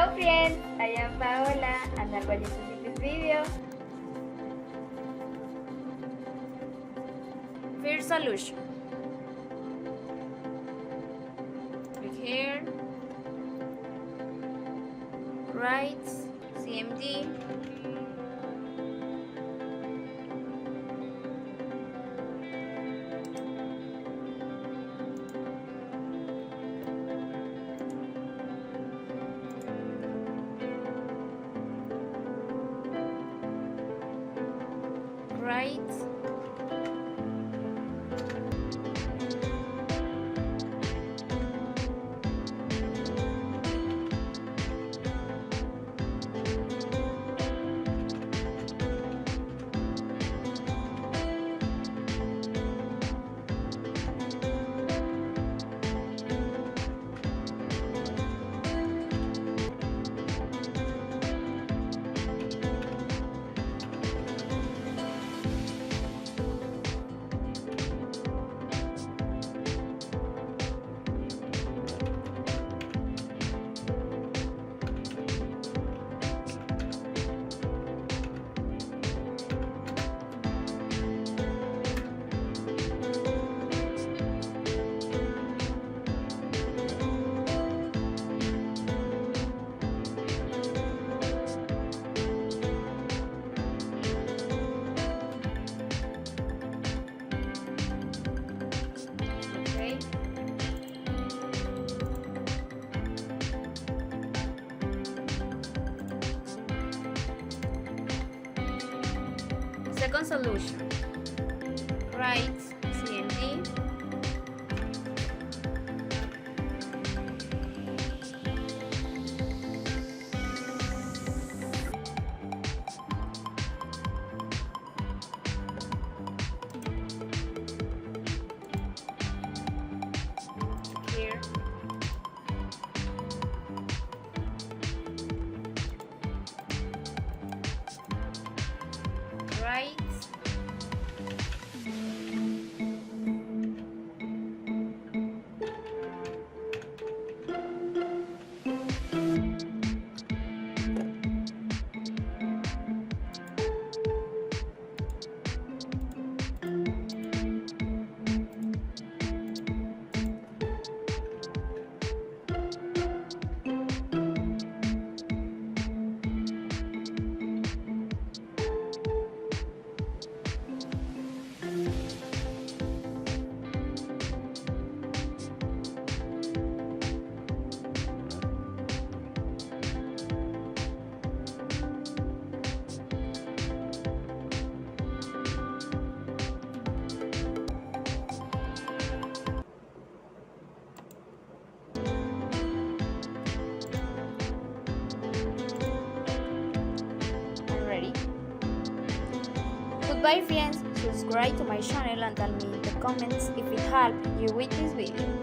Hello friends, I am Paola and I'm going to see this video. First solution. Click here. Write CMD. Right. Second solution. Write CMD. Here. Right. Goodbye friends, subscribe to my channel and tell me in the comments if it helped you with this video.